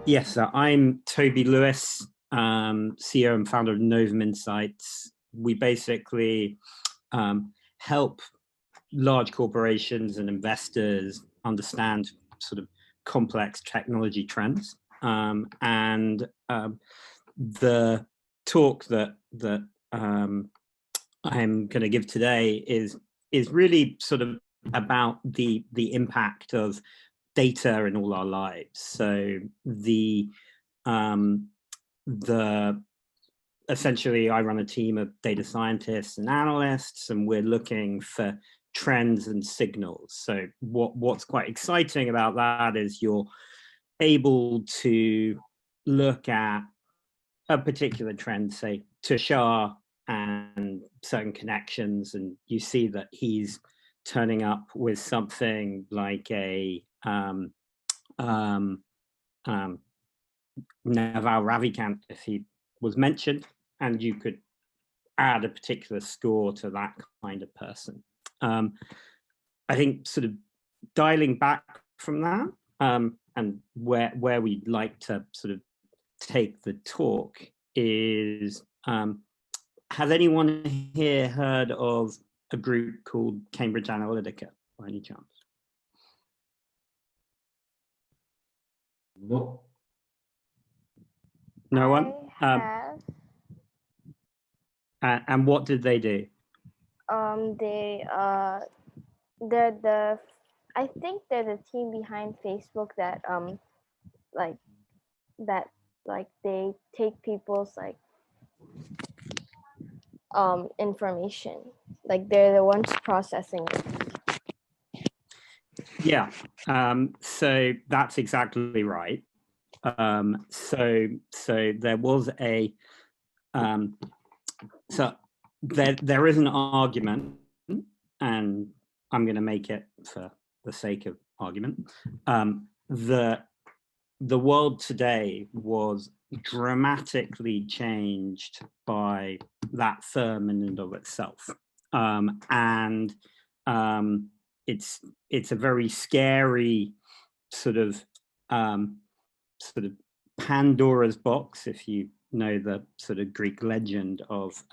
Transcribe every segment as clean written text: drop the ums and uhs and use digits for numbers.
Yes, I'm Toby Lewis, CEO and founder of Novum Insights. We basically help large corporations and investors understand sort of complex technology trends. The talk that I'm going to give today is really sort of about the impact of data in all our lives. So essentially I run a team of data scientists and analysts, and we're looking for trends and signals. So what's quite exciting about that is you're able to look at a particular trend, say Tushar and certain connections, and you see that he's turning up with something like a Naval Ravikant, if he was mentioned, and you could add a particular score to that kind of person. I think sort of dialing back from that, and where we'd like to sort of take the talk is, has anyone here heard of a group called Cambridge Analytica by any chance? No. No one? I have. And what did they do? I think they're the team behind Facebook that they take people's information. Like they're the ones processing it. Yeah, so that's exactly right. So there was a so there is an argument, and I'm going to make it for the sake of argument. The world today was dramatically changed by that firm in and of itself, it's a very scary sort of Pandora's box, if you know the sort of Greek legend of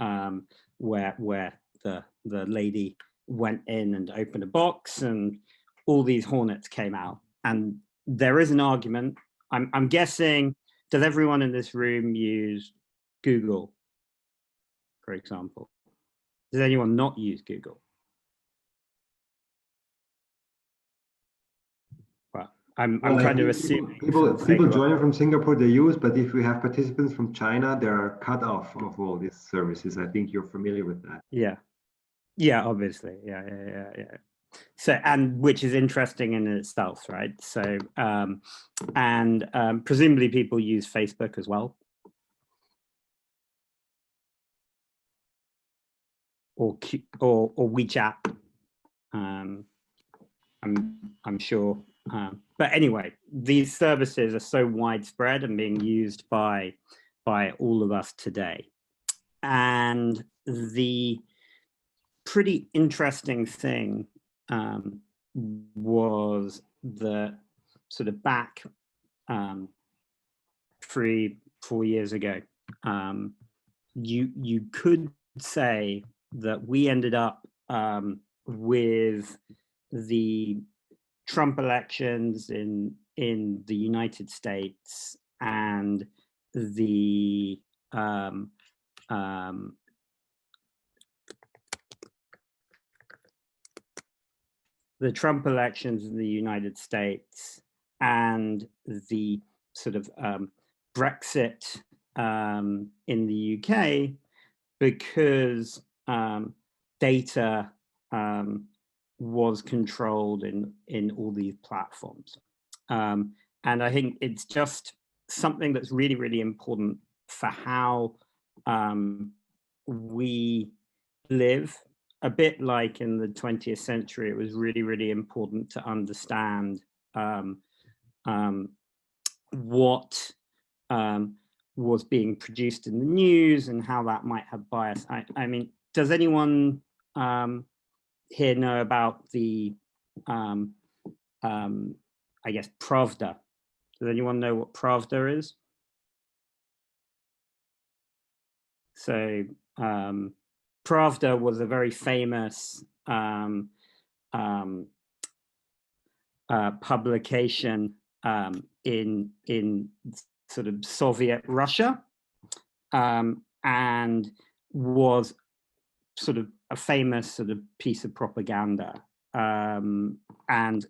where the lady went in and opened a box and all these hornets came out. And there is an argument. I'm guessing, does everyone in this room use Google, for example? Does anyone not use Google? Well, I'm trying to assume people joining from Singapore, they use, but if we have participants from China, they're cut off of all these services. I think you're familiar with that. Yeah, obviously. Yeah. So, and which is interesting in itself, right? So, presumably people use Facebook as well, or WeChat. I'm sure. But anyway, these services are so widespread and being used by all of us today. And the pretty interesting thing was the sort of back 3-4 years ago, you could say that we ended up with the Trump elections in the United States and the Trump elections in the United States and the sort of Brexit in the UK, because data was controlled in all these platforms. And I think it's just something that's really, really important for how we live. A bit like in the 20th century, it was really, really important to understand what was being produced in the news and how that might have bias. I mean, does anyone here know about the, I guess, Pravda Does anyone know what Pravda is? So Pravda was a very famous publication in sort of Soviet Russia, and was sort of a famous sort of piece of propaganda. And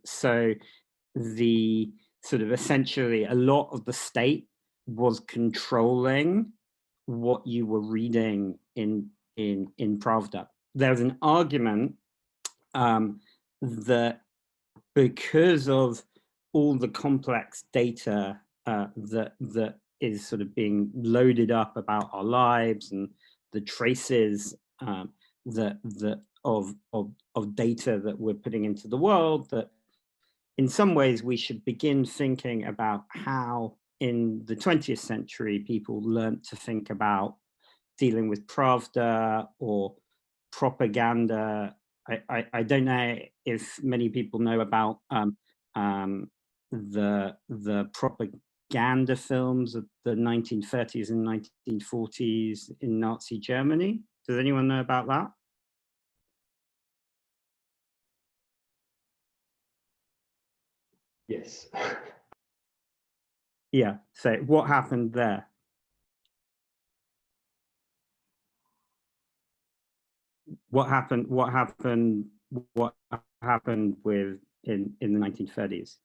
so the sort of essentially a lot of the state was controlling what you were reading in Pravda. There's an argument that because of all the complex data that is sort of being loaded up about our lives and the traces of data that we're putting into the world, that in some ways we should begin thinking about how in the 20th century people learned to think about dealing with Pravda or propaganda. I don't know if many people know about the propaganda films of the 1930s and 1940s in Nazi Germany. Does anyone know about that? Yes. Yeah, so what happened there? What happened with in the 1930s?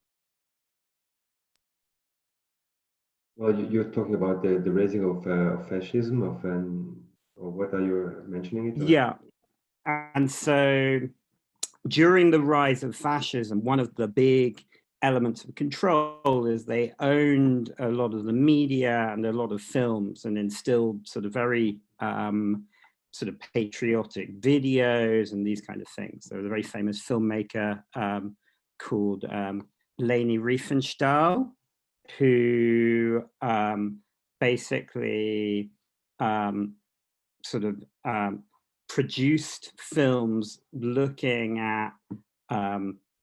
Well, you're talking about the raising of fascism, or what are you mentioning it? Or? Yeah, and so during the rise of fascism, one of the big elements of control is they owned a lot of the media and a lot of films, and instilled sort of very sort of patriotic videos and these kind of things. There was a very famous filmmaker called Leni Riefenstahl, who basically sort of produced films looking at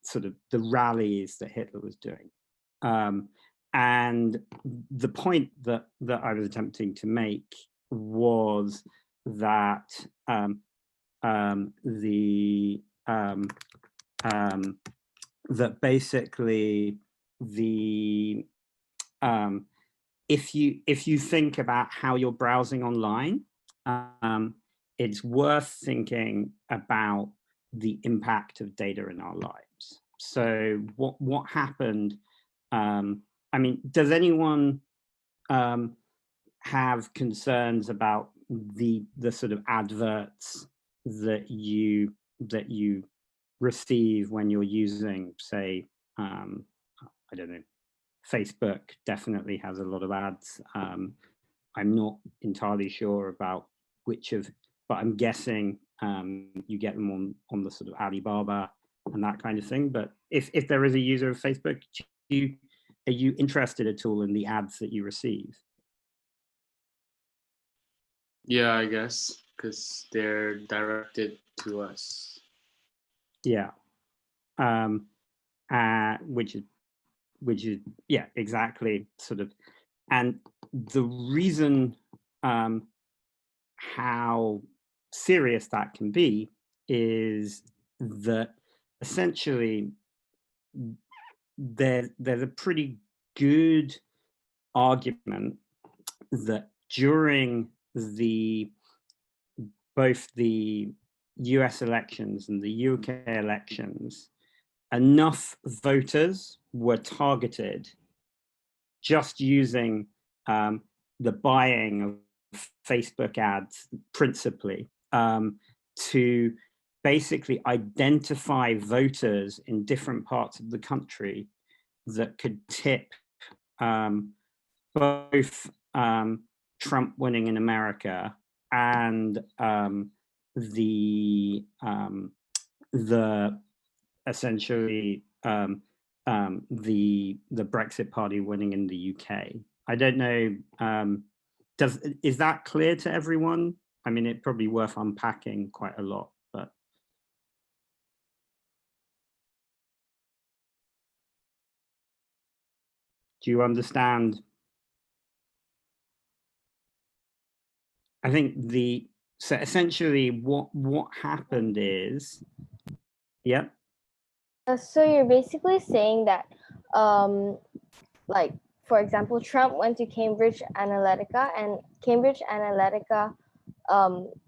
sort of the rallies that Hitler was doing. And the point that I was attempting to make was that that basically the if you think about how you're browsing online, it's worth thinking about the impact of data in our lives. So what happened? I mean, does anyone have concerns about the sort of adverts that you receive when you're using, say, I don't know, Facebook definitely has a lot of ads. I'm not entirely sure about which of, but I'm guessing you get them on the sort of Alibaba and that kind of thing. But if there is a user of Facebook, are you interested at all in the ads that you receive? Yeah, I guess, because they're directed to us. Yeah, which is yeah, exactly, sort of. And the reason how serious that can be is that essentially there's a pretty good argument that during both the US elections and the UK elections, enough voters were targeted just using the buying of Facebook ads principally to basically identify voters in different parts of the country that could tip both Trump winning in America and the essentially the Brexit party winning in the UK. I don't know. Is that clear to everyone? I mean, it's probably worth unpacking quite a lot, but. Do you understand? I think so essentially what happened is, yeah. So you're basically saying that, like, for example, Trump went to Cambridge Analytica, and Cambridge Analytica,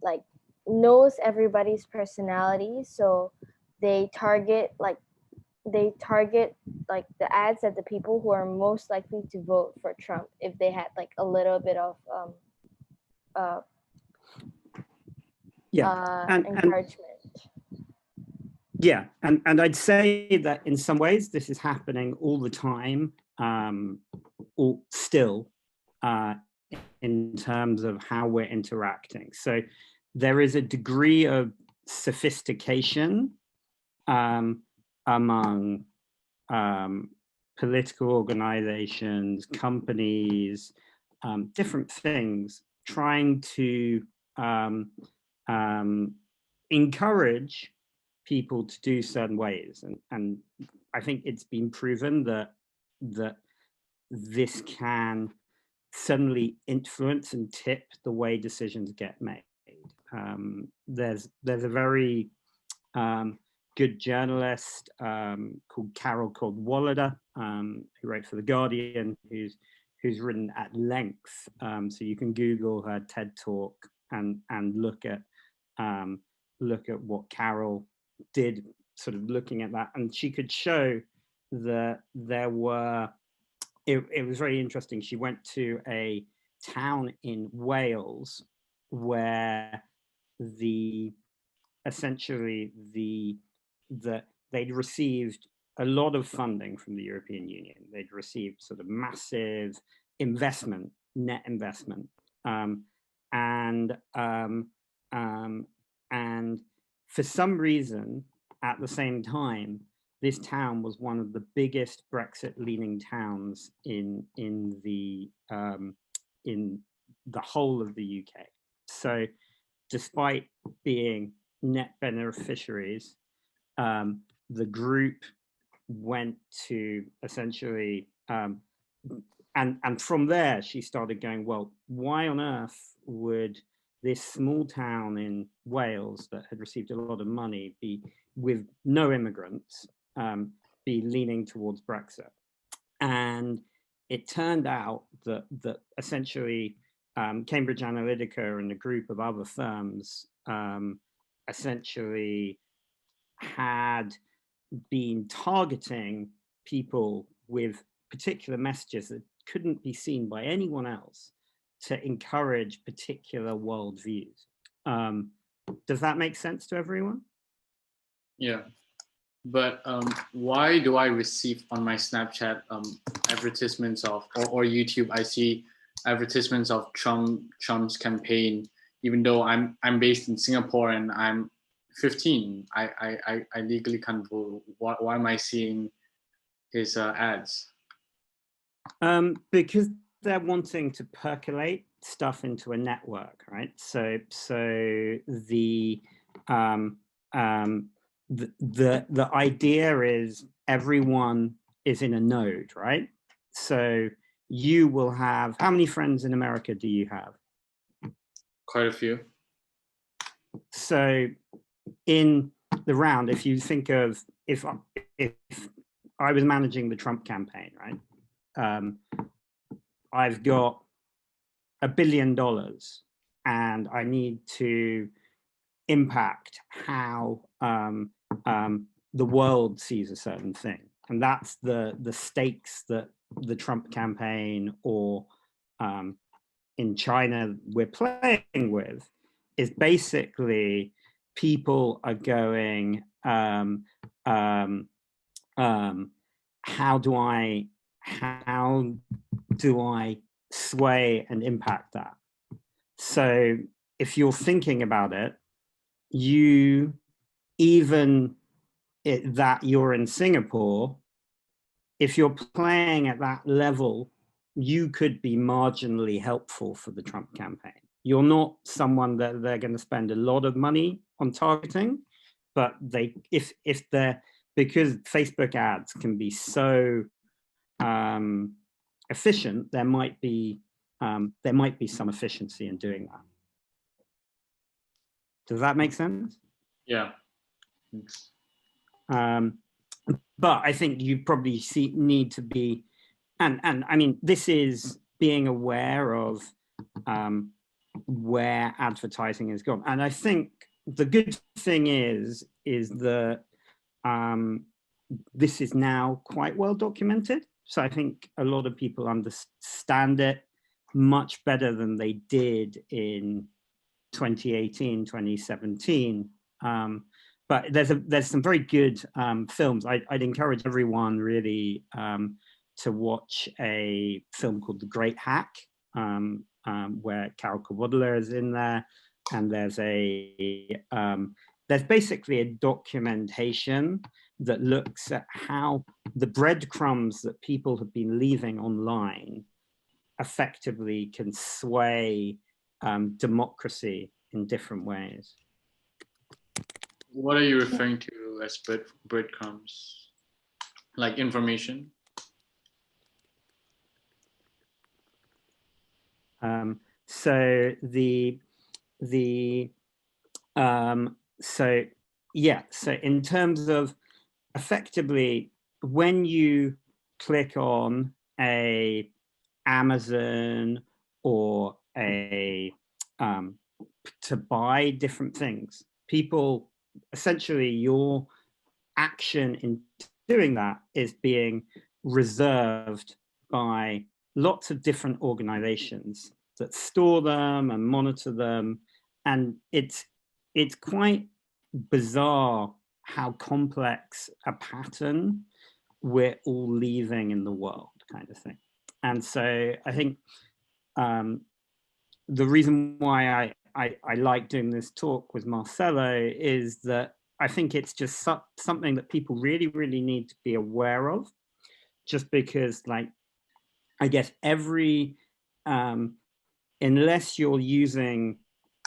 like, knows everybody's personality, so they target like the ads at the people who are most likely to vote for Trump if they had like a little bit of encouragement. Yeah, and I'd say that in some ways this is happening all the time, or still, in terms of how we're interacting. So there is a degree of sophistication among political organizations, companies, different things, trying to encourage people to do certain ways, and I think it's been proven that this can suddenly influence and tip the way decisions get made. There's a very good journalist called Carol Cadwalladr, who wrote for The Guardian, who's written at length. So you can Google her TED Talk and look at what Carol did, sort of looking at that, and she could show that there were. It was very interesting. She went to a town in Wales where essentially they'd received a lot of funding from the European Union. They'd received sort of massive investment, net investment, and for some reason, at the same time, this town was one of the biggest Brexit-leaning towns in the whole of the UK. So, despite being net beneficiaries, the group went to essentially, and from there she started going, well, why on earth would this small town in Wales that had received a lot of money be with no immigrants, be leaning towards Brexit? And it turned out that essentially Cambridge Analytica and a group of other firms essentially had been targeting people with particular messages that couldn't be seen by anyone else to encourage particular worldviews. Does that make sense to everyone? Yeah, but why do I receive on my Snapchat advertisements of, or YouTube, I see advertisements of Trump's campaign, even though I'm based in Singapore and I'm 15, I legally can't vote. Why am I seeing his ads? Because they're wanting to percolate stuff into a network, right? So the idea is everyone is in a node, right? So you will have, how many friends in America do you have? Quite a few. So in the round, if you think of, if I was managing the Trump campaign, right? I've got $1 billion and I need to impact how the world sees a certain thing. And that's the stakes that the Trump campaign, or in China we're playing with, is basically people are going, how do I sway and impact that? So if you're thinking about it, that you're in Singapore, if you're playing at that level, you could be marginally helpful for the Trump campaign. You're not someone that they're going to spend a lot of money on targeting, but because Facebook ads can be so efficient, there might be some efficiency in doing that. Does that make sense? Yeah. Thanks. But I think you probably need to be, and I mean, this is being aware of where advertising has gone. And I think the good thing is that this is now quite well documented. So I think a lot of people understand it much better than they did in 2018, 2017. But there's some very good films. I'd encourage everyone really to watch a film called The Great Hack, where Carol Kovadler is in there, and there's basically a documentation that looks at how the breadcrumbs that people have been leaving online effectively can sway democracy in different ways. What are you referring to as breadcrumbs? Like information? So in terms of effectively, when you click on a Amazon or to buy different things, people, essentially your action in doing that is being reserved by lots of different organizations that store them and monitor them. And it's quite bizarre how complex a pattern we're all leaving in the world, kind of thing. And so I think the reason why I like doing this talk with Marcelo is that I think it's just something that people really, really need to be aware of, just because, like, I guess unless you're using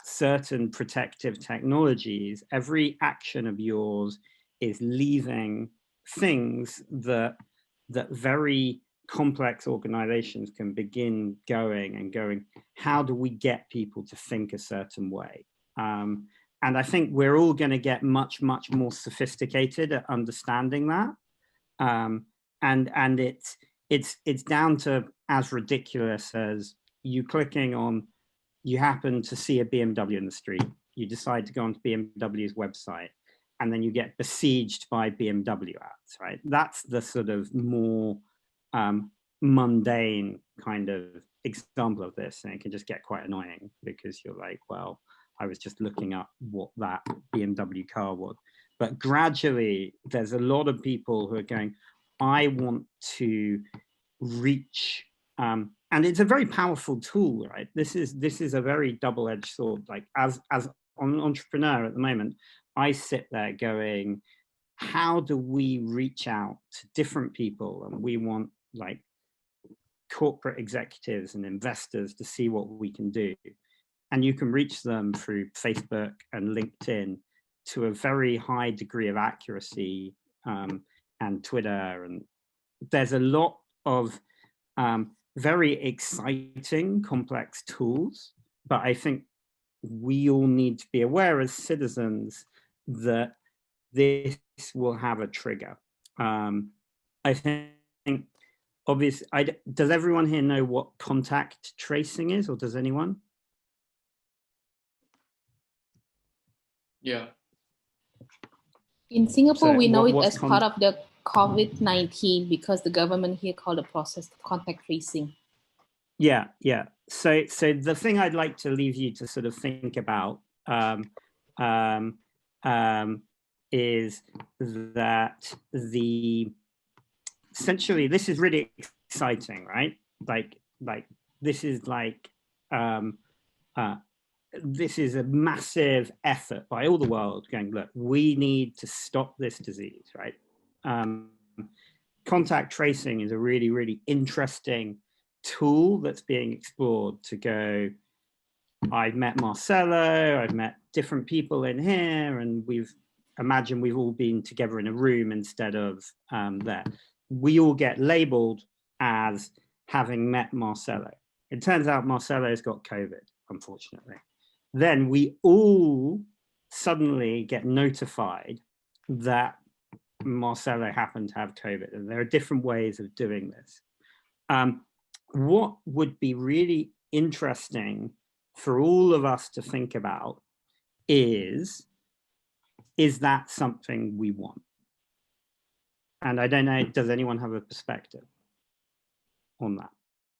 certain protective technologies, every action of yours is leaving things that very complex organizations can begin going, how do we get people to think a certain way? And I think we're all going to get much, much more sophisticated at understanding that. And it's down to as ridiculous as you clicking on, you happen to see a BMW in the street, you decide to go onto BMW's website, and then you get besieged by BMW ads, right? That's the sort of more mundane kind of example of this, and it can just get quite annoying because you're like, well, I was just looking up what that BMW car was. But gradually, there's a lot of people who are going, I want to reach, and it's a very powerful tool, right? This is a very double-edged sword. Like as an entrepreneur at the moment, I sit there going, how do we reach out to different people? And we want like corporate executives and investors to see what we can do. And you can reach them through Facebook and LinkedIn to a very high degree of accuracy, and Twitter. And there's a lot of very exciting, complex tools, but I think we all need to be aware as citizens that this will have a trigger. I think, obviously, does everyone here know what contact tracing is, or does anyone? Yeah. In Singapore, we know it as what's part of the COVID-19 because the government here called the process contact tracing. Yeah. So the thing I'd like to leave you to sort of think about is that essentially this is really exciting, right? Like this is like this is a massive effort by all the world going, look, we need to stop this disease, right? Contact tracing is a really, really interesting tool that's being explored to go, I've met Marcelo, I've met different people in here, and we've all been together in a room instead of there. We all get labeled as having met Marcelo. It turns out Marcelo's got COVID, unfortunately. Then we all suddenly get notified that Marcelo happened to have COVID, and there are different ways of doing this. What would be really interesting for all of us to think about is that something we want? And I don't know, does anyone have a perspective on that?